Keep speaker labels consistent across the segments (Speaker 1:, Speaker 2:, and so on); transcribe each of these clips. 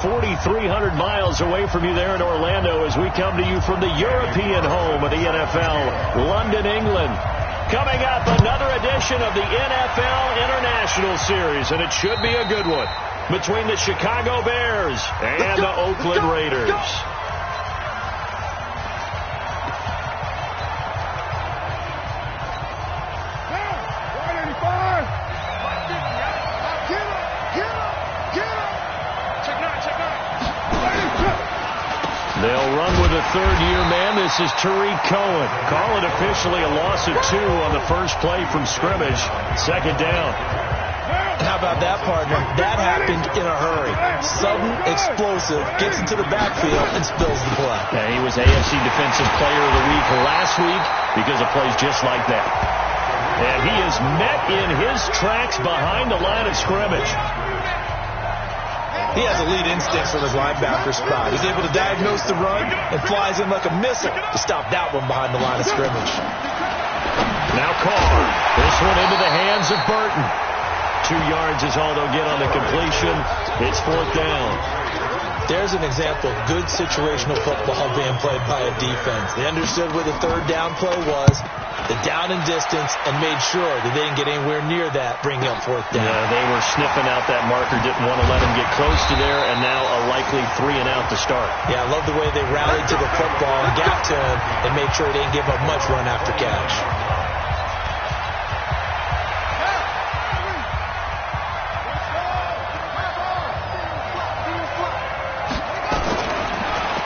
Speaker 1: 4,300 miles away from you there in Orlando as we come to you from the European home of the NFL, London, England. Coming up, another edition of the NFL International Series, and it should be a good one, between the Chicago Bears and the Oakland Raiders. They'll run with a third-year man. This is Tariq Cohen. Call it officially a loss of 2 on the first play from scrimmage. Second down.
Speaker 2: How about that, partner? That happened in a hurry. Sudden, explosive, gets into the backfield, and spills the play.
Speaker 1: Yeah, he was AFC Defensive Player of the Week last week because of plays just like that. And he is met in his tracks behind the line of scrimmage.
Speaker 2: He has elite instincts from his linebacker spot. He's able to diagnose the run and flies in like a missile to stop that one behind the line of scrimmage.
Speaker 1: Now Carr. This one into the hands of Burton. 2 yards is all they'll get on the completion. It's fourth down.
Speaker 2: There's an example of good situational football being played by a defense. They understood where the third down play was, the down and distance, and made sure that they didn't get anywhere near that, bringing up fourth down.
Speaker 1: Yeah, they were sniffing out that marker, didn't want to let him get close to there, and now a likely 3 and out to start.
Speaker 2: Yeah, I love the way they rallied to the football and got to him and made sure they didn't give up much run after catch.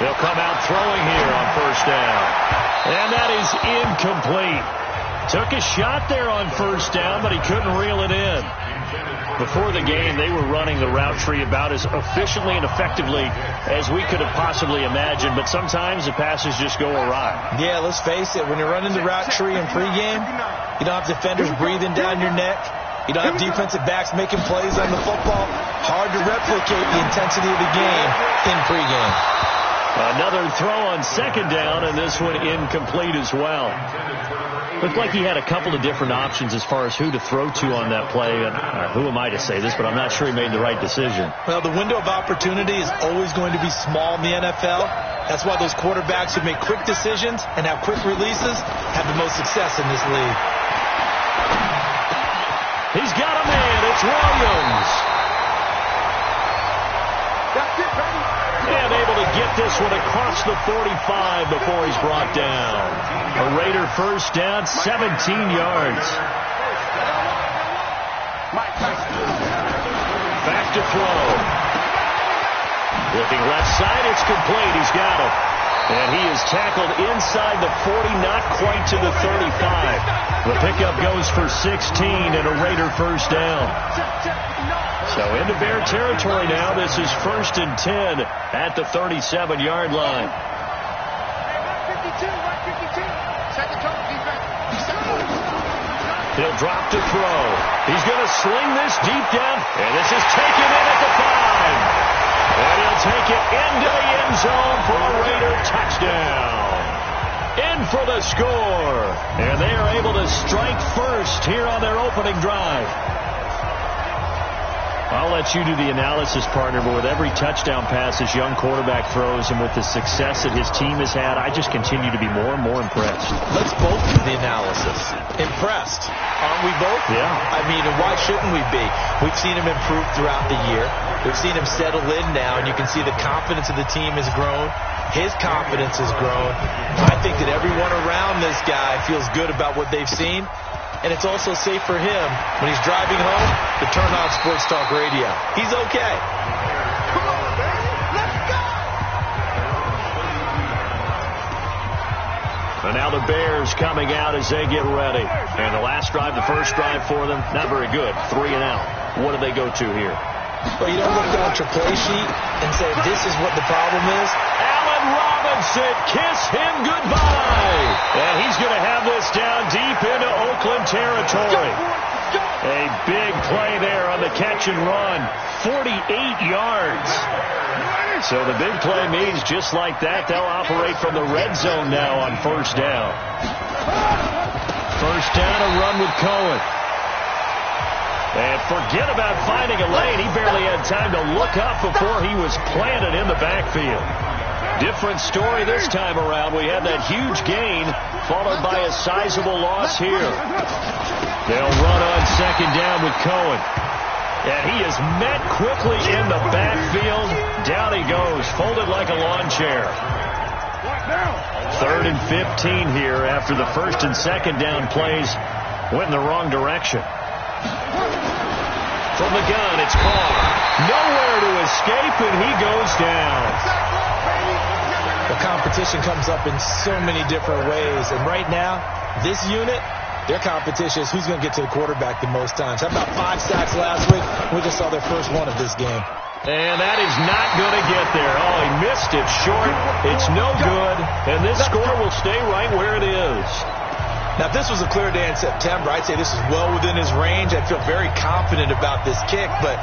Speaker 1: They'll come out throwing here on first down. And that is incomplete. Took a shot there on first down, but he couldn't reel it in. Before the game, they were running the route tree about as efficiently and effectively as we could have possibly imagined, but sometimes the passes just go awry.
Speaker 2: Yeah, let's face it, when you're running the route tree in pregame, you don't have defenders breathing down your neck. You don't have defensive backs making plays on the football. Hard to replicate the intensity of the game in pregame.
Speaker 1: Another throw on second down, and this one incomplete as well. Looked like he had a couple of different options as far as who to throw to on that play. And who am I to say this, but I'm not sure he made the right decision.
Speaker 2: Well, the window of opportunity is always going to be small in the NFL. That's why those quarterbacks who make quick decisions and have quick releases have the most success in this league.
Speaker 1: He's got a man. It's Williams. And able to get this one across the 45 before he's brought down. A Raider first down, 17 yards. Back to throw. Looking left side, it's complete. He's got it. And he is tackled inside the 40, not quite to the 35. The pickup goes for 16 and a Raider first down. So into Bear territory now. This is 1st and 10 at the 37-yard line. He'll drop to throw. He's going to sling this deep down, and this is taken in at the 5. And he'll take it into the end zone for a Raider touchdown. In for the score. And they are able to strike first here on their opening drive. I'll let you do the analysis, partner, but with every touchdown pass this young quarterback throws and with the success that his team has had, I just continue to be more and more impressed.
Speaker 2: Let's both do the analysis. Impressed. Aren't we both?
Speaker 1: Yeah.
Speaker 2: I mean, and why shouldn't we be? We've seen him improve throughout the year. We've seen him settle in now, and you can see the confidence of the team has grown. His confidence has grown. I think that everyone around this guy feels good about what they've seen. And it's also safe for him when he's driving home to turn on Sports Talk Radio. He's okay.
Speaker 3: Come on, baby. Let's go.
Speaker 1: And now the Bears coming out as they get ready. And the last drive, the first drive for them, not very good. 3 and out. What do they go to here?
Speaker 2: Well, you don't look down at your play sheet and say, this is what the problem is.
Speaker 1: Allen Robinson, kiss him goodbye. And he's going to have this down deep into Oakland territory. A big play there on the catch and run. 48 yards. So the big play means just like that, they'll operate from the red zone now on first down. First down, a run with Cohen. And forget about finding a lane. He barely had time to look up before he was planted in the backfield. Different story this time around. We had that huge gain followed by a sizable loss here. They'll run on second down with Cohen. And he is met quickly in the backfield. Down he goes, folded like a lawn chair. 3rd and 15 here after the first and second down plays went in the wrong direction. From the gun, it's Carr. Nowhere to escape, and he goes down.
Speaker 2: The competition comes up in so many different ways. And right now, this unit, their competition is who's going to get to the quarterback the most times. How about 5 sacks last week? We just saw their first one of this game.
Speaker 1: And that is not going to get there. Oh, he missed it short. It's no good. And this score will stay right where it is.
Speaker 2: Now, if this was a clear day in September, I'd say this is well within his range. I feel very confident about this kick, but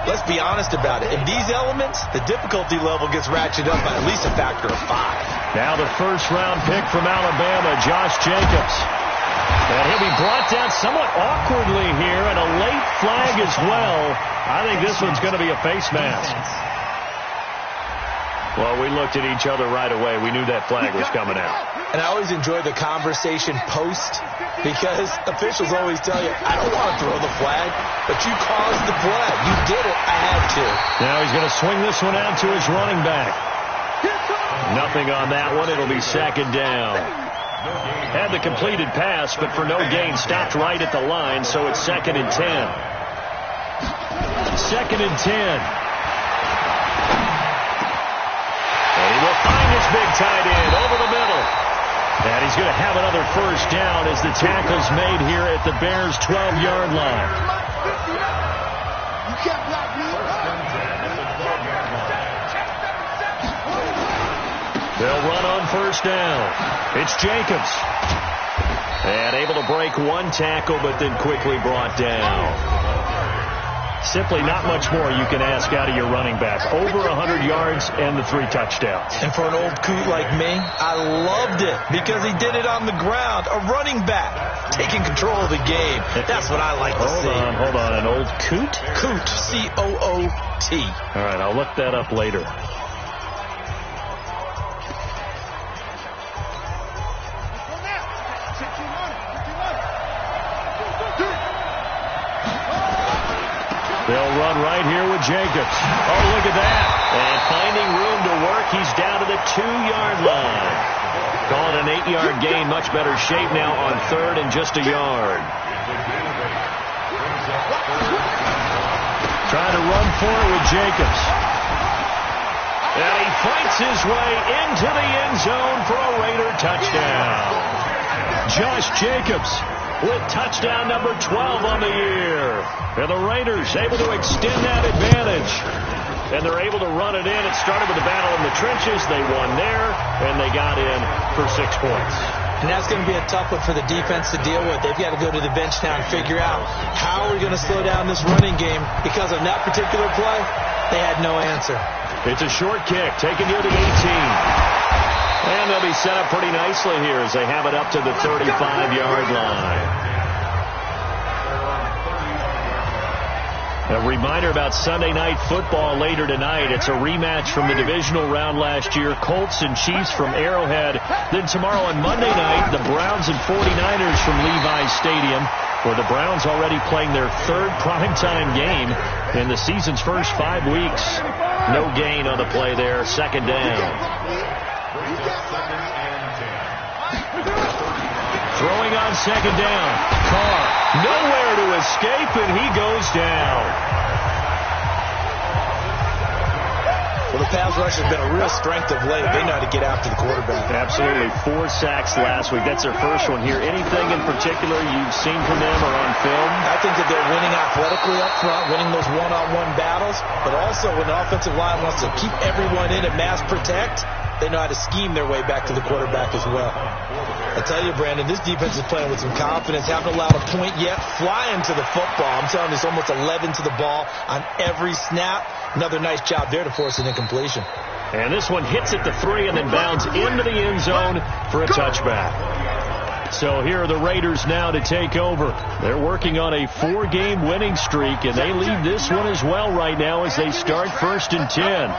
Speaker 2: let's be honest about it. In these elements, the difficulty level gets ratcheted up by at least a factor of 5.
Speaker 1: Now the first-round pick from Alabama, Josh Jacobs. And he'll be brought down somewhat awkwardly here, and a late flag as well. I think this one's going to be a face mask. Well, we looked at each other right away. We knew that flag was coming out.
Speaker 2: And I always enjoy the conversation post because officials always tell you, I don't want to throw the flag, but you caused the play. You did it. I had to.
Speaker 1: Now he's going to swing this one out to his running back. Nothing on that one. It'll be second down. Had the completed pass, but for no gain, stopped right at the line, so it's 2nd and 10. 2nd and 10. And he will find his big tight end over the middle. And he's going to have another first down as the tackle's made here at the Bears' 12-yard line.
Speaker 3: You can't block me.
Speaker 1: They'll run on first down. It's Jacobs. And able to break one tackle, but then quickly brought down. Simply not much more you can ask out of your running back. Over 100 yards and the 3 touchdowns.
Speaker 2: And for an old coot like me, I loved it because he did it on the ground. A running back taking control of the game. That's what I like to see.
Speaker 1: Hold on. An old coot?
Speaker 2: Coot. C-O-O-T.
Speaker 1: All right, I'll look that up later. They'll run right here with Jacobs. Oh, look at that. And finding room to work, he's down to the 2-yard line. Call it an 8-yard gain. Much better shape now on 3rd and just a yard. Trying to run for it with Jacobs. And he fights his way into the end zone for a Raider touchdown. Josh Jacobs with touchdown number 12 on the year. And the Raiders able to extend that advantage. And they're able to run it in. It started with a battle in the trenches. They won there, and they got in for 6 points.
Speaker 2: And that's going to be a tough one for the defense to deal with. They've got to go to the bench now and figure out how we're going to slow down this running game. Because of that particular play, they had no answer.
Speaker 1: It's a short kick taken near the 18. And they'll be set up pretty nicely here as they have it up to the 35-yard line. A reminder about Sunday Night Football later tonight. It's a rematch from the divisional round last year. Colts and Chiefs from Arrowhead. Then tomorrow on Monday night, the Browns and 49ers from Levi's Stadium, where the Browns already playing their 3rd primetime game in the season's first 5 weeks. No gain on the play there. 2nd down. Throwing on 2nd down. Carr nowhere to escape, and he goes down.
Speaker 2: Well, the pass rush has been a real strength of late. They know how to get after the quarterback.
Speaker 1: Absolutely. 4 sacks last week. That's their first one here. Anything in particular you've seen from them or on film?
Speaker 2: I think that they're winning athletically up front, winning those one-on-one battles, but also when the offensive line wants to keep everyone in and mass protect, they know how to scheme their way back to the quarterback as well. I tell you, Brandon, this defense is playing with some confidence. Haven't allowed a point yet. Flying to the football. I'm telling you, it's almost 11 to the ball on every snap. Another nice job there to force an incompletion.
Speaker 1: And this one hits at the 3 and then bounds into the end zone for a touchback. So here are the Raiders now to take over. They're working on a 4-game winning streak, and they lead this one as well right now as they start 1st and 10.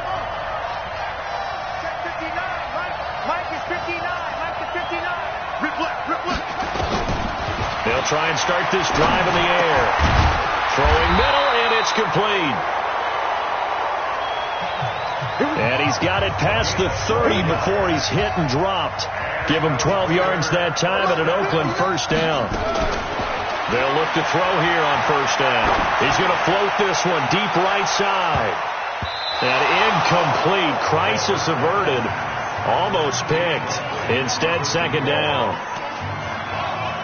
Speaker 1: They'll try and start this drive in the air. Throwing middle, and it's complete. And he's got it past the 30 before he's hit and dropped. Give him 12 yards that time and an Oakland 1st down. They'll look to throw here on 1st down. He's going to float this one deep right side. And incomplete. Crisis averted. Almost picked. Instead, 2nd down.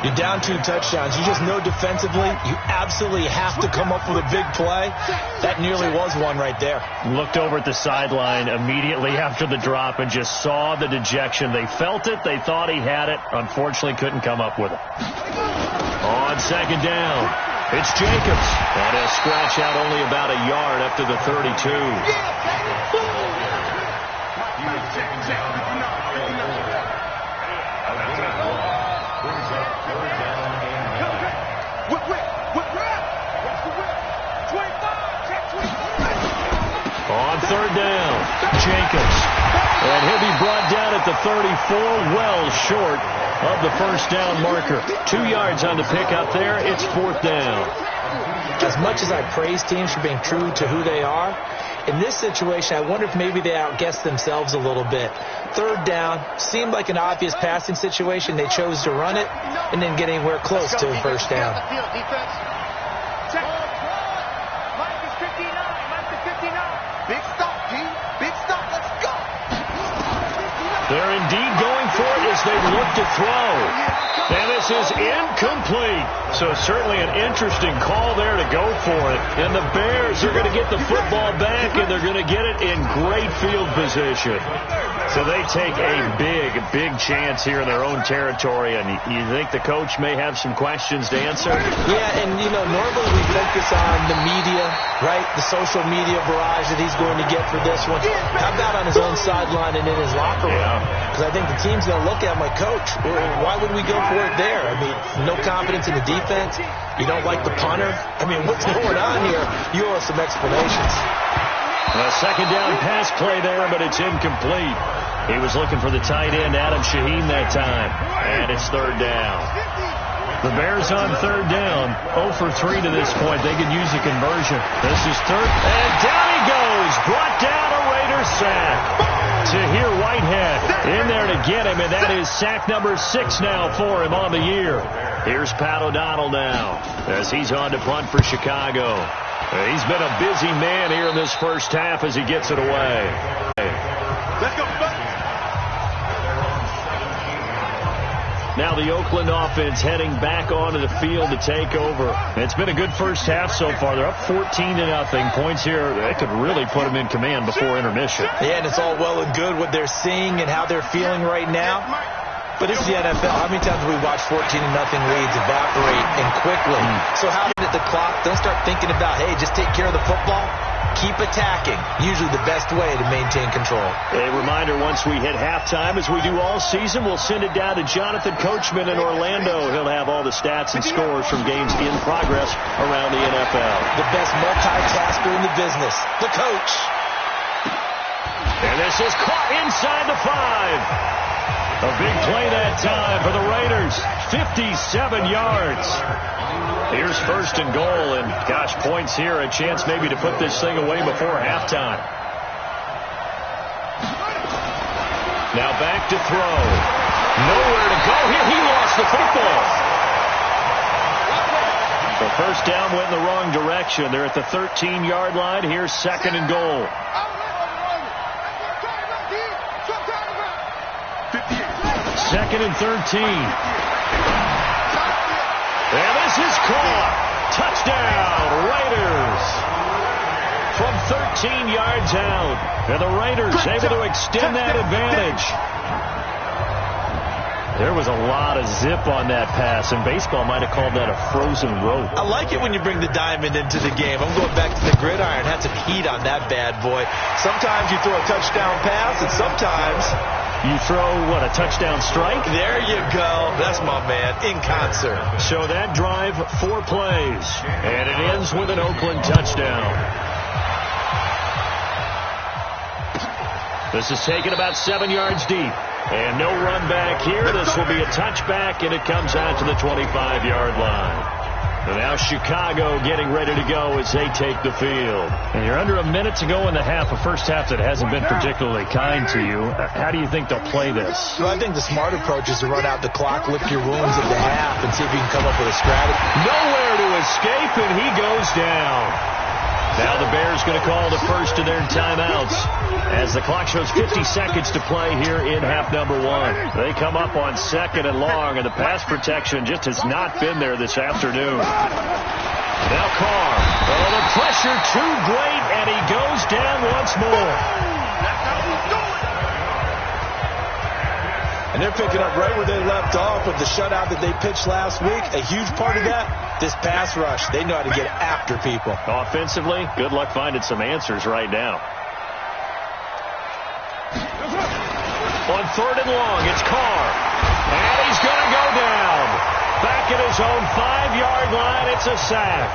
Speaker 2: You're down 2 touchdowns. You just know defensively you absolutely have to come up with a big play. That nearly was one right there.
Speaker 1: Looked over at the sideline immediately after the drop and just saw the dejection. They felt it. They thought he had it. Unfortunately, couldn't come up with it. On 2nd down, it's Jacobs. And he'll scratch out only about a yard up to the 32. On 3rd down, Jacobs. And he'll be brought down at the 34, well short of the 1st down marker. 2 yards on the pickup there. It's 4th down.
Speaker 2: As much as I praise teams for being true to who they are, in this situation, I wonder if maybe they outguessed themselves a little bit. 3rd down seemed like an obvious passing situation. They chose to run it and didn't get anywhere close to a 1st down.
Speaker 1: They're indeed going for it as they look to throw. And this is incomplete. So certainly an interesting call there to go for it. And the Bears are going to get the football back, and they're going to get it in great field position. So they take a big chance here in their own territory. And you think the coach may have some questions to answer?
Speaker 2: Yeah, and, you know, normally we focus on the media, right? The social media barrage that he's going to get for this one. How about on his own sideline and in his locker room? Because I think the team's going to look at him like, Coach, why would we go for it there? I mean, no confidence in the defense. You don't like the punter. I mean, what's going on here? You owe us some explanations.
Speaker 1: A 2nd down pass play there, but it's incomplete. He was looking for the tight end, Adam Shaheen, that time. And it's 3rd down. The Bears on 3rd down. 0 for 3 to this point. They could use a conversion. This is 3rd. And down he goes. Brought down a Raider sack. Tahir Whitehead in there to get him, and that is sack number 6 now for him on the year. Here's Pat O'Donnell now as he's on to punt for Chicago. He's been a busy man here in this 1st half as he gets it away.
Speaker 3: Let's go.
Speaker 1: Now the Oakland offense heading back onto the field to take over. It's been a good 1st half so far. They're up 14-0. Points here, they could really put them in command before intermission.
Speaker 2: Yeah, and it's all well and good what they're seeing and how they're feeling right now. But it's the NFL. How many times have we watched 14-0 leads evaporate and quickly? So how did the clock? Don't start thinking about, hey, just take care of the football. Keep attacking. Usually the best way to maintain control.
Speaker 1: A reminder, once we hit halftime, as we do all season, we'll send it down to Jonathan Coachman in Orlando. He'll have all the stats and scores from games in progress around the NFL.
Speaker 2: The best multitasker in the business, the coach.
Speaker 1: And this is caught inside the 5. A big play that time for the Raiders. 57 yards. Here's 1st and goal, and gosh, points here, a chance maybe to put this thing away before halftime. Now back to throw. Nowhere to go here. He lost the football. The 1st down went in the wrong direction. They're at the 13-yard line. Here's 2nd and goal. 2nd and 13. And this is caught. Touchdown, Raiders. From 13 yards out. And the Raiders able to extend that advantage. There was a lot of zip on that pass, and baseball might have called that a frozen rope.
Speaker 2: I like it when you bring the diamond into the game. I'm going back to the gridiron. Had some heat on that bad boy. Sometimes you throw a touchdown pass, and sometimes
Speaker 1: You throw, what, a touchdown strike?
Speaker 2: There you go. That's my man, in concert.
Speaker 1: So that drive, 4 plays, and it ends with an Oakland touchdown. This is taken about 7 yards deep. And no run back here. This will be a touchback, and it comes out to the 25-yard line. And now Chicago getting ready to go as they take the field. And you're under a minute to go in the half, a first half that hasn't been particularly kind to you. How do you think they'll play this?
Speaker 2: Well, I think the smart approach is to run out the clock, lick your wounds at the half, and see if you can come up with a strategy.
Speaker 1: Nowhere to escape, and he goes down. Now the Bears going to call the first of their timeouts as the clock shows 50 seconds to play here in half number 1. They come up on 2nd and long, and the pass protection just has not been there this afternoon. Now Carr. Oh, the pressure too great, and he goes down once more.
Speaker 2: And they're picking up right where they left off with the shutout that they pitched last week. A huge part of that, this pass rush. They know how to get after people.
Speaker 1: Offensively, good luck finding some answers right now. On 3rd and long, it's Carr. And he's going to go down. Back at his own 5-yard line, it's a sack.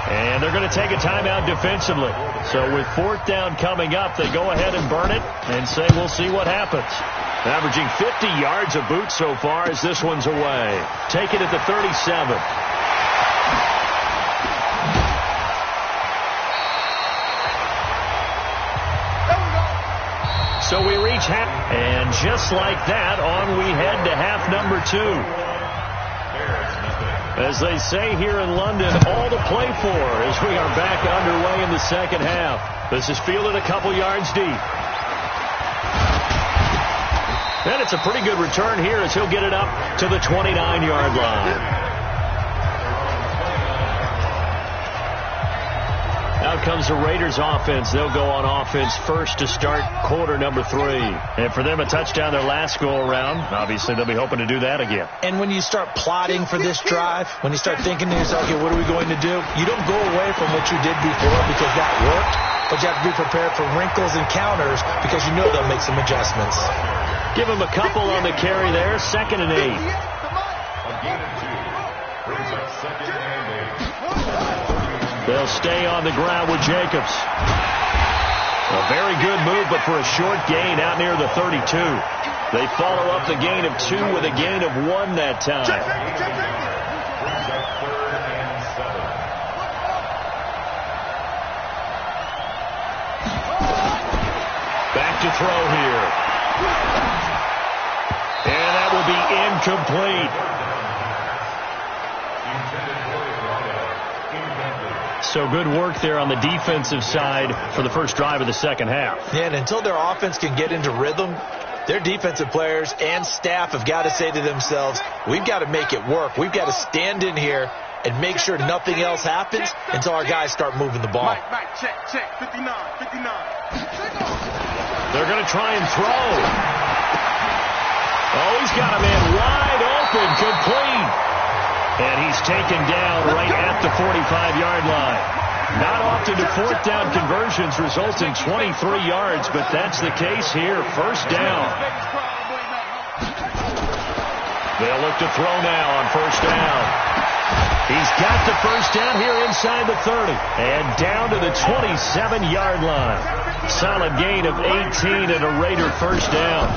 Speaker 1: And they're going to take a timeout defensively. So with 4th down coming up, they go ahead and burn it and say we'll see what happens. Averaging 50 yards a boot so far as this one's away. Take it at the 37. So we reach half, and just like that, on we head to half number 2. As they say here in London, all to play for as we are back underway in the second half. This is fielded a couple yards deep. And it's a pretty good return here as he'll get it up to the 29-yard line. Out comes the Raiders offense. They'll go on offense first to start quarter number 3. And for them, a touchdown their last go-around. Obviously, they'll be hoping to do that again.
Speaker 2: And when you start plotting for this drive, when you start thinking to yourself, okay, what are we going to do? You don't go away from what you did before because that worked. But you have to be prepared for wrinkles and counters because you know they'll make some adjustments.
Speaker 1: Give him a couple on the carry there. 2nd and 8. They'll stay on the ground with Jacobs. A very good move, but for a short gain out near the 32. They follow up the gain of 2 with a gain of 1 that time. Back to throw here. And that will be incomplete. So good work there on the defensive side for the first drive of the second half.
Speaker 2: Yeah, and until their offense can get into rhythm, their defensive players and staff have got to say to themselves, we've got to make it work. We've got to stand in here and make sure nothing else happens until our guys start moving the ball.
Speaker 3: Check, 59.
Speaker 1: They're going to try and throw. Oh, he's got a man wide open, complete. And he's taken down right at the 45-yard line. Not often do 4th down conversions result in 23 yards, but that's the case here. First down. They'll look to throw now on first down. He's got the first down here inside the 30. And down to the 27-yard line. Solid gain of 18 and a Raider first down.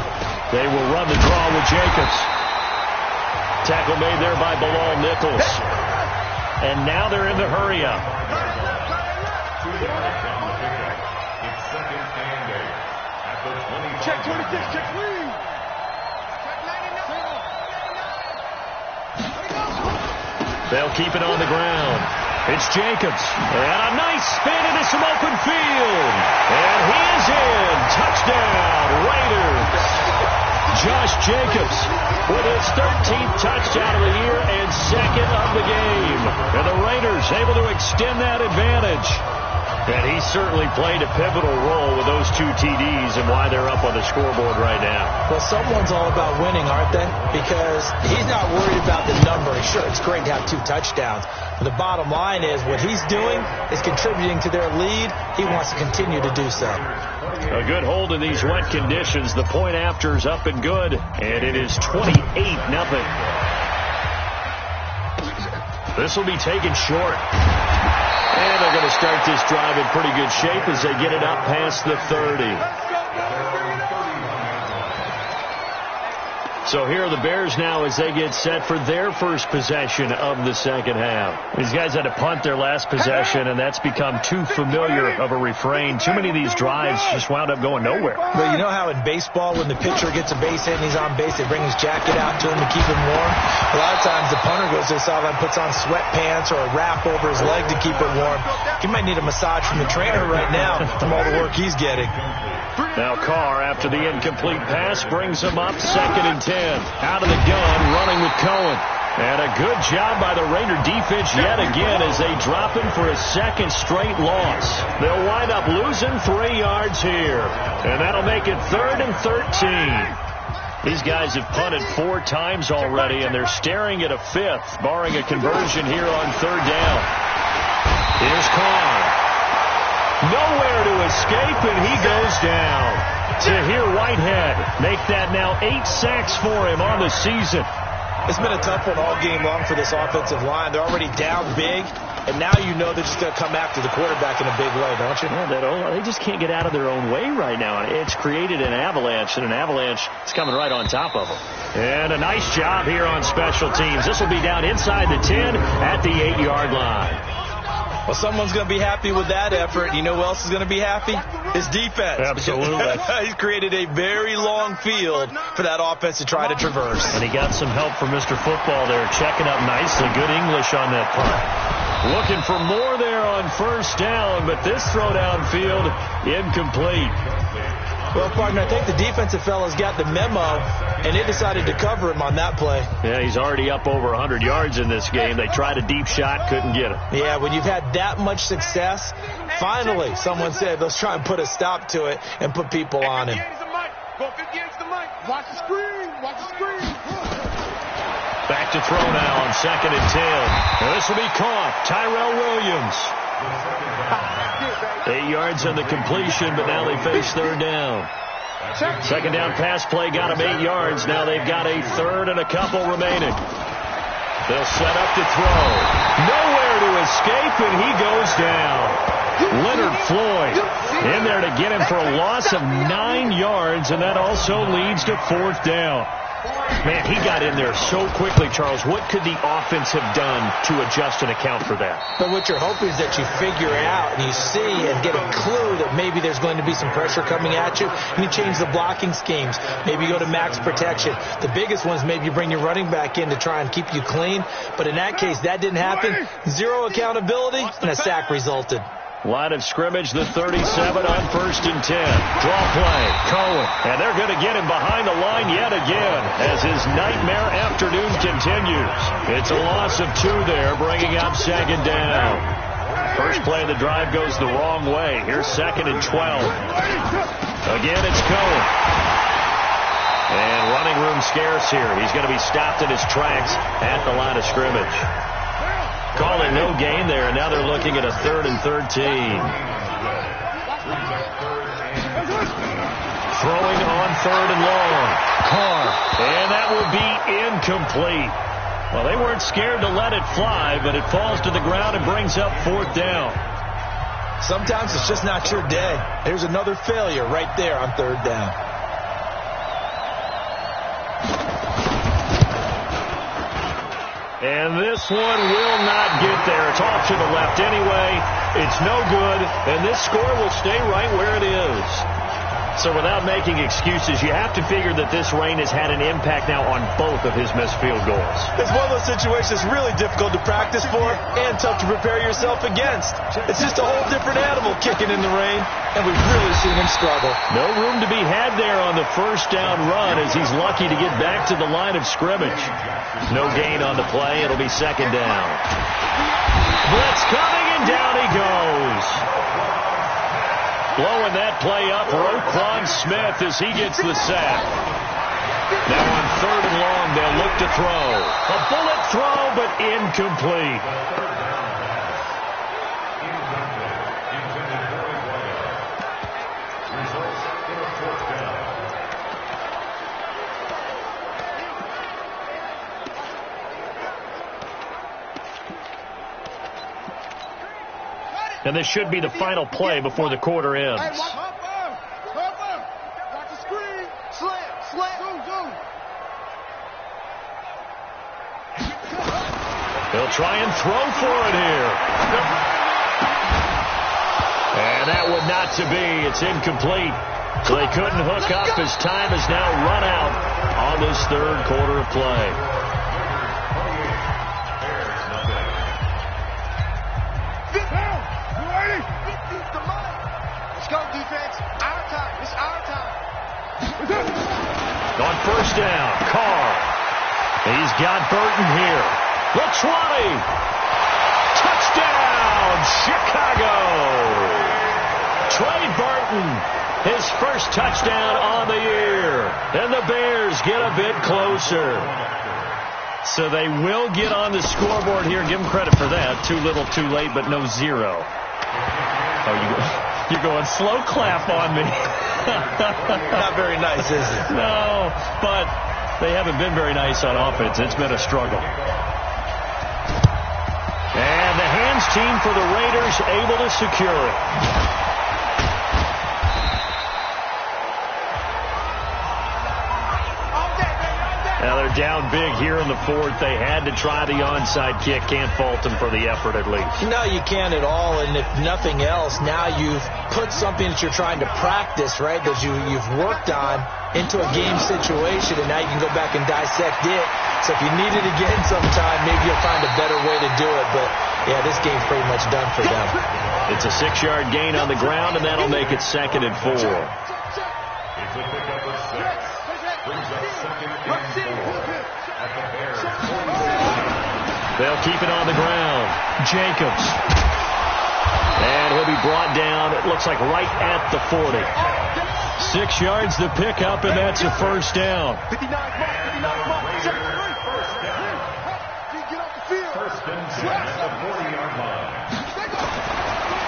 Speaker 1: They will run the draw with Jacobs. Tackle made there by Bilal Nichols. And now they're in the hurry-up.
Speaker 3: Check 26, check clean.
Speaker 1: They'll keep it on the ground. It's Jacobs. And a nice spin into some open field. And he is in. Touchdown, Raiders. Josh Jacobs with his 13th touchdown of the year and 2nd of the game. And the Raiders able to extend that advantage. And he certainly played a pivotal role with those 2 TDs and why they're up on the scoreboard right now.
Speaker 2: Well, someone's all about winning, aren't they? Because he's not worried about the number. Sure, it's great to have 2 touchdowns. But the bottom line is what he's doing is contributing to their lead. He wants to continue to do so.
Speaker 1: A good hold in these wet conditions. The point after is up and good. And it is 28-0. This will be taken short. And they're going to start this drive in pretty good shape as they get it up past the 30. So here are the Bears now as they get set for their first possession of the second half. These guys had to punt their last possession, and that's become too familiar of a refrain. Too many of these drives just wound up going nowhere.
Speaker 2: But you know how in baseball when the pitcher gets a base hit and he's on base, they bring his jacket out to him to keep him warm? A lot of times the punter goes to the sideline, puts on sweatpants or a wrap over his leg to keep it warm. He might need a massage from the trainer right now from all the work he's getting.
Speaker 1: Now Carr, after the incomplete pass, brings him up 2nd and 10. Out of the gun, running with Cohen. And a good job by the Raider defense yet again as they drop him for a second straight loss. They'll wind up losing 3 yards here. And that'll make it 3rd and 13. These guys have punted 4 times already, and they're staring at a 5th, barring a conversion here on 3rd down. Here's Carr. Nowhere to escape, and he goes down. Tahir Whitehead make that now 8 sacks for him on the season.
Speaker 2: It's been a tough one all game long for this offensive line. They're already down big, and now you know they're just going to come after the quarterback in a big way, don't you?
Speaker 1: Yeah, they just can't get out of their own way right now. It's created an avalanche, and an avalanche is coming right on top of them. And a nice job here on special teams. This will be down inside the 10 at the 8-yard line.
Speaker 2: Well, someone's going to be happy with that effort. You know who else is going to be happy? His defense.
Speaker 1: Absolutely.
Speaker 2: He's created a very long field for that offense to try to traverse.
Speaker 1: And he got some help from Mr. Football there, checking up nicely. Good English on that punt. Looking for more there on 1st down, but this throw downfield incomplete.
Speaker 2: Well, partner, I think the defensive fellas got the memo, and they decided to cover him on that play.
Speaker 1: Yeah, he's already up over 100 yards in this game. They tried a deep shot, couldn't get it.
Speaker 2: Yeah, when you've had that much success, finally someone said, let's try and put a stop to it and put people on him.
Speaker 3: Go 58 to the mic. Watch the screen. Watch the screen.
Speaker 1: Back to throw now on 2nd and 10. Now this will be caught. Tyrell Williams. 8 yards on the completion, but now they face 3rd down. 2nd down pass play got them 8 yards. Now they've got a 3rd and a couple remaining. They'll set up to throw. Nowhere to escape, and he goes down. Leonard Floyd in there to get him for a loss of 9 yards, and that also leads to 4th down. Man, he got in there so quickly, Charles. What could the offense have done to adjust and account for that?
Speaker 2: But what you're hoping is that you figure out and you see and get a clue that maybe there's going to be some pressure coming at you, and you change the blocking schemes. Maybe you go to max protection. The biggest one is maybe you bring your running back in to try and keep you clean. But in that case, that didn't happen. 0 accountability, and a sack resulted.
Speaker 1: Line of scrimmage, the 37 on 1st and 10. Draw play, Cohen. And they're going to get him behind the line yet again as his nightmare afternoon continues. It's a loss of 2 there, bringing up 2nd down. First play of the drive goes the wrong way. Here's 2nd and 12. Again, it's Cohen. And running room scarce here. He's going to be stopped in his tracks at the line of scrimmage. Call it no gain there, and now they're looking at a 3rd and 13. Throwing on 3rd and long. Carr. And that will be incomplete. Well, they weren't scared to let it fly, but it falls to the ground and brings up 4th down.
Speaker 2: Sometimes it's just not your day. There's another failure right there on 3rd down.
Speaker 1: And this one will not get there. It's off to the left anyway. It's no good, and this score will stay right where it is. So without making excuses, you have to figure that this rain has had an impact now on both of his missed field goals.
Speaker 2: It's one of those situations really difficult to practice for and tough to prepare yourself against. It's just a whole different animal kicking in the rain, and we've really seen him struggle.
Speaker 1: No room to be had there on the 1st down run as he's lucky to get back to the line of scrimmage. No gain on the play. It'll be 2nd down. Blitz coming, and down he goes. Blowing that play up for Roquan Smith as he gets the sack. Now on 3rd and long, they'll look to throw. A bullet throw, but incomplete. And this should be the final play before the quarter ends.
Speaker 3: Watch the screen. Slam. Zoom.
Speaker 1: He'll try and throw for it here. And that would not to be. It's incomplete. So they couldn't hook up as time has now run out on this 3rd quarter of play. On 1st down, Carr. He's got Burton here. The 20. Touchdown, Chicago. Trey Burton, his first touchdown on the year. And the Bears get a bit closer. So they will get on the scoreboard here. Give them credit for that. Too little, too late, but no 0. Oh, you're going slow clap on me.
Speaker 2: Not very nice, is it?
Speaker 1: No, but they haven't been very nice on offense. It's been a struggle. And the hands team for the Raiders able to secure it. Now they're down big here in the 4th. They had to try the onside kick. Can't fault them for the effort at least.
Speaker 2: No, you can't at all. And if nothing else, now you've put something that you're trying to practice, right, that you've worked on into a game situation, and now you can go back and dissect it. So if you need it again sometime, maybe you'll find a better way to do it. But, yeah, this game's pretty much done for them.
Speaker 1: It's a 6-yard gain on the ground, and that'll make it 2nd and 4. They'll keep it on the ground. Jacobs. And he'll be brought down, it looks like right at the 40. 6 yards to pick up, and that's a 1st down.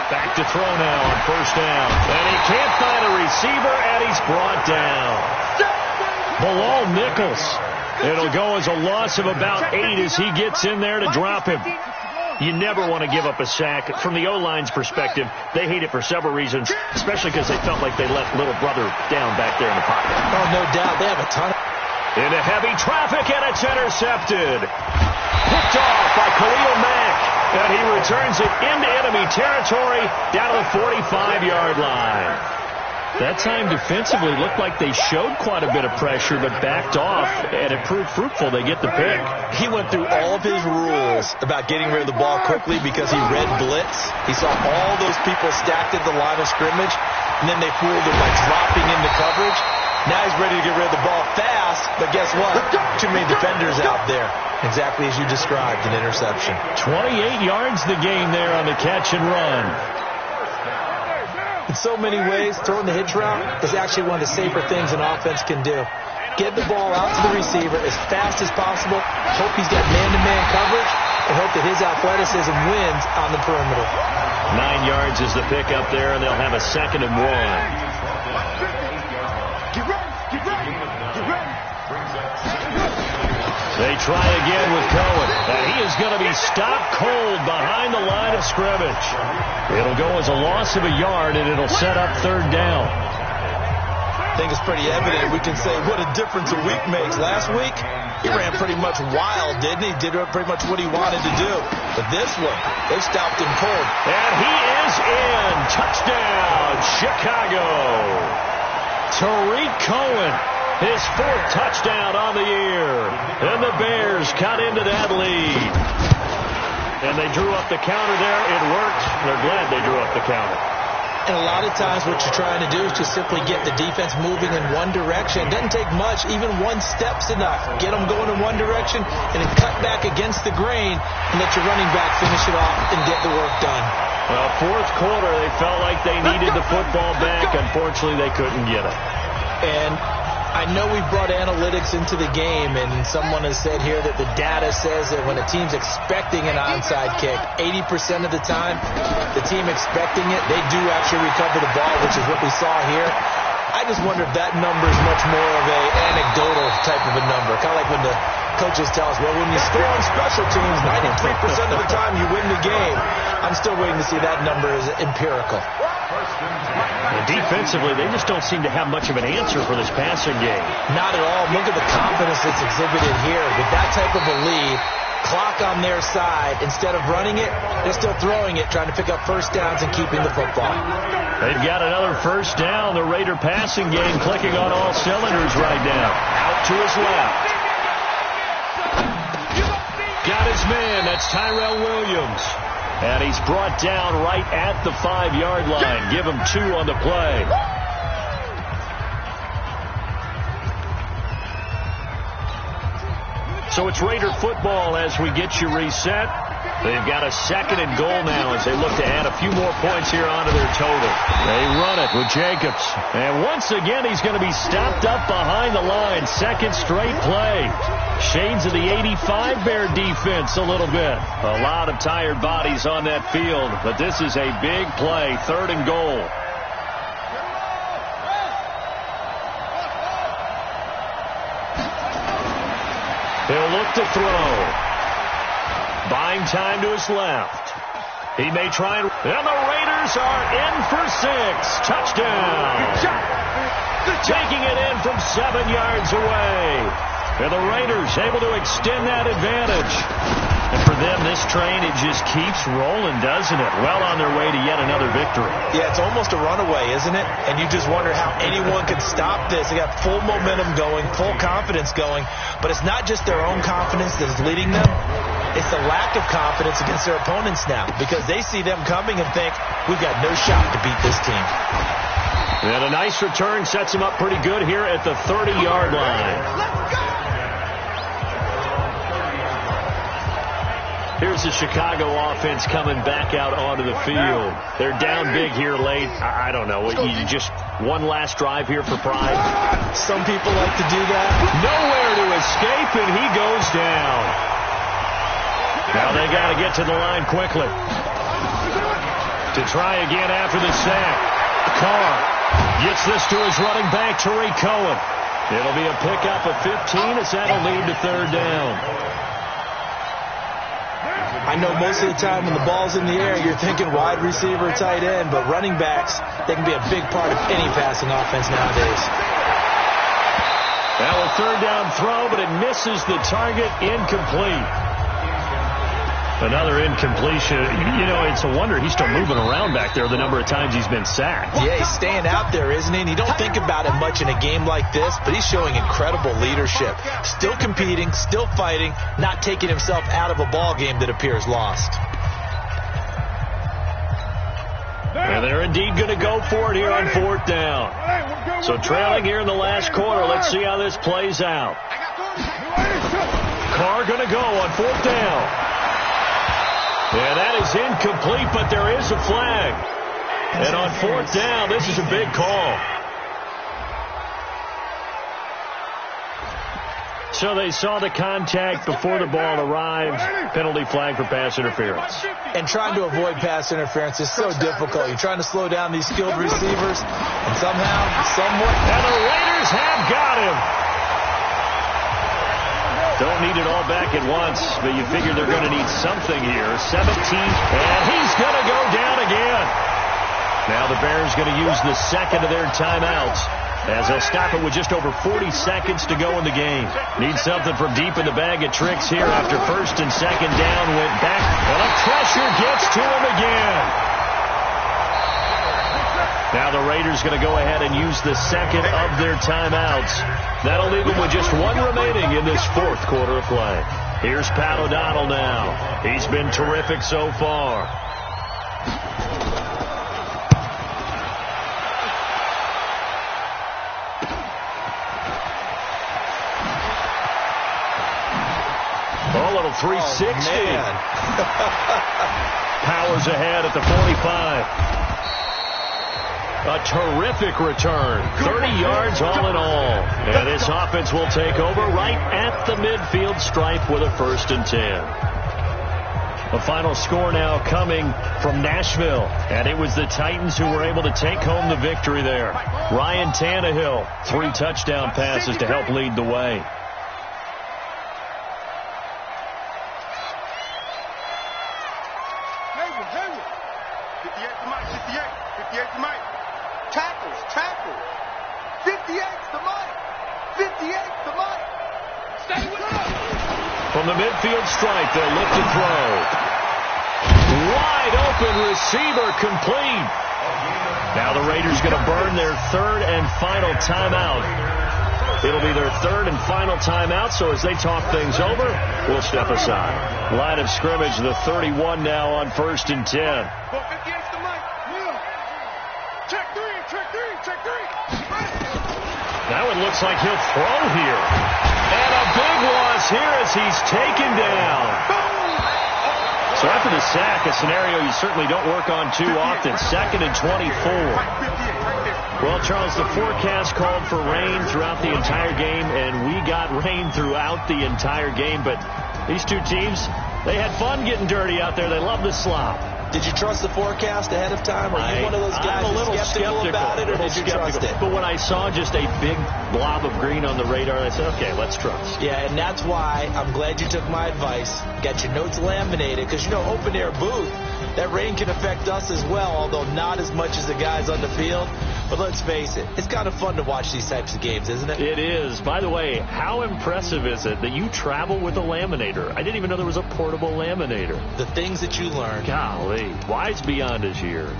Speaker 1: Back to throw now on 1st down. And he can't find a receiver, and he's brought down. Bilal Nichols. It'll go as a loss of about 8 as he gets in there to drop him. You never want to give up a sack. From the O-line's perspective, they hate it for several reasons, especially because they felt like they let little brother down back there in the pocket.
Speaker 2: Oh, no doubt. They have a ton.
Speaker 1: Into heavy traffic, and it's intercepted. Picked off by Khalil Mack, and he returns it into enemy territory down to the 45-yard line. That time defensively looked like they showed quite a bit of pressure, but backed off, and it proved fruitful. They get the pick.
Speaker 2: He went through all of his rules about getting rid of the ball quickly because he read blitz. He saw all those people stacked at the line of scrimmage, and then they fooled him by dropping into coverage. Now he's ready to get rid of the ball fast, but guess what? Too many defenders out there. Exactly as you described, an interception.
Speaker 1: 28 yards the gain there on the catch and run.
Speaker 2: In so many ways, throwing the hitch route is actually one of the safer things an offense can do. Get the ball out to the receiver as fast as possible, hope he's got man-to-man coverage, and hope that his athleticism wins on the perimeter.
Speaker 1: 9 yards is the pickup there, and they'll have a 2nd and 1. They try again with Cohen, and he is going to be stopped cold behind the line of scrimmage. It'll go as a loss of a yard, and it'll set up 3rd down.
Speaker 2: I think it's pretty evident. We can say what a difference a week makes. Last week, he ran pretty much wild, didn't he? Did pretty much what he wanted to do. But this one, they stopped him cold.
Speaker 1: And he is in. Touchdown, Chicago. Tariq Cohen. His 4th touchdown on the year. And the Bears cut into that lead. And they drew up the counter there. It worked. They're glad they drew up the counter.
Speaker 2: And a lot of times what you're trying to do is just simply get the defense moving in one direction. It doesn't take much. Even one step's enough. Get them going in one direction and then cut back against the grain and let your running back finish it off and get the work done.
Speaker 1: Well, fourth quarter, they felt like they needed the football back. Unfortunately, they couldn't get it.
Speaker 2: And I know we brought analytics into the game, and someone has said here that the data says that when a team's expecting an onside kick, 80% of the time, the team expecting it, they do actually recover the ball, which is what we saw here. I just wonder if that number is much more of a anecdotal type of a number. Kind of like when the coaches tell us, well, when you score on special teams, 93% of the time you win the game. I'm still waiting to see that number as empirical.
Speaker 1: Well, defensively, they just don't seem to have much of an answer for this passing game.
Speaker 2: Not at all. Look at the confidence that's exhibited here. With that type of a lead, clock on their side, instead of running it, they're still throwing it, trying to pick up first downs and keeping the football.
Speaker 1: They've got another first down. The Raider passing game clicking on all cylinders right now. Out to his left. Got his man. That's Tyrell Williams. And he's brought down right at the 5-yard line. Give him 2 on the play. So it's Raider football as we get you reset. They've got a 2nd and goal now as they look to add a few more points here onto their total. They run it with Jacobs. And once again, he's going to be stopped up behind the line. 2nd straight play. Shades of the 85 Bear defense a little bit. A lot of tired bodies on that field, but this is a big play. 3rd and goal. He'll look to throw. Buying time to his left. He may try and the Raiders are in for 6. Touchdown. Taking it in from 7 yards away. And the Raiders able to extend that advantage. And for them, this train, it just keeps rolling, doesn't it? Well on their way to yet another victory.
Speaker 2: Yeah, it's almost a runaway, isn't it? And you just wonder how anyone could stop this. They got full momentum going, full confidence going. But it's not just their own confidence that's leading them. It's the lack of confidence against their opponents now, because they see them coming and think, we've got no shot to beat this team.
Speaker 1: And a nice return sets him up pretty good here at the 30-yard line. Here's the Chicago offense coming back out onto the field. They're down big here late. I don't know. You just one last drive here for pride.
Speaker 2: Some people like to do that.
Speaker 1: Nowhere to escape, and he goes down. Now they got to get to the line quickly. To try again after the sack. Carr gets this to his running back, Tariq Cohen. It'll be a pickup of 15 as that'll lead to 3rd down.
Speaker 2: I know most of the time when the ball's in the air, you're thinking wide receiver, tight end, but running backs, they can be a big part of any passing offense nowadays.
Speaker 1: Now a 3rd down throw, but it misses the target. Incomplete. Another incompletion. You know, it's a wonder he's still moving around back there the number of times he's been sacked.
Speaker 2: Yeah, he's staying out there, isn't he? And you don't think about it much in a game like this, but he's showing incredible leadership. Still competing, still fighting, not taking himself out of a ball game that appears lost.
Speaker 1: And they're indeed going to go for it here on 4th down. So trailing here in the last quarter. Let's see how this plays out. Carr going to go on 4th down. Yeah, that is incomplete, but there is a flag. And on 4th down, this is a big call. So they saw the contact before the ball arrived. Penalty flag for pass interference.
Speaker 2: And trying to avoid pass interference is so difficult. You're trying to slow down these skilled receivers, and somehow, somewhat...
Speaker 1: And the Raiders have got him. Don't need it all back at once, but you figure they're going to need something here. 17, and he's going to go down again. Now the Bears going to use the 2nd of their timeouts as they'll stop it with just over 40 seconds to go in the game. Need something from deep in the bag of tricks here after 1st and 2nd down. Went back, and the pressure gets to him again. Now the Raiders going to go ahead and use the 2nd of their timeouts. That'll leave them with just 1 remaining in this 4th quarter of play. Here's Pat O'Donnell now. He's been terrific so far. a little 360.
Speaker 2: Oh,
Speaker 1: Powers ahead at the 45. A terrific return. 30 yards all in all. And this offense will take over right at the midfield stripe with a 1st and 10. The final score now coming from Nashville. And it was the Titans who were able to take home the victory there. Ryan Tannehill, 3 touchdown passes to help lead the way.
Speaker 3: Hayward. 58 to Mike. 58 to Mike. Tackles. 58 to Mike. 58 to Mike. Stay with us.
Speaker 1: From the midfield stripe, they'll look to throw. Wide open receiver complete. Now the Raiders going to burn their 3rd and final timeout. It'll be their 3rd and final timeout, so as they talk things over, we'll step aside. Line of scrimmage, the 31 now on 1st and 10. Now it looks like he'll throw here. And a big loss here as he's taken down. So after the sack, a scenario you certainly don't work on too often. 2nd and 24. Well, Charles, the forecast called for rain throughout the entire game, and we got rain throughout the entire game. But these two teams, they had fun getting dirty out there. They love the slop.
Speaker 2: Did you trust the forecast ahead of time? Are you one of those guys
Speaker 1: I'm a little
Speaker 2: skeptical about it, or did you trust it?
Speaker 1: But when I saw just a big blob of green on the radar, I said, okay, let's trust.
Speaker 2: Yeah, and that's why I'm glad you took my advice. Got your notes laminated, because, you know, open-air booth, that rain can affect us as well, although not as much as the guys on the field. But let's face it, it's kind of fun to watch these types of games, isn't it?
Speaker 1: It is. By the way, how impressive is it that you travel with a laminator? I didn't even know there was a portable laminator.
Speaker 2: The things that you learn.
Speaker 1: Golly, wise beyond his years.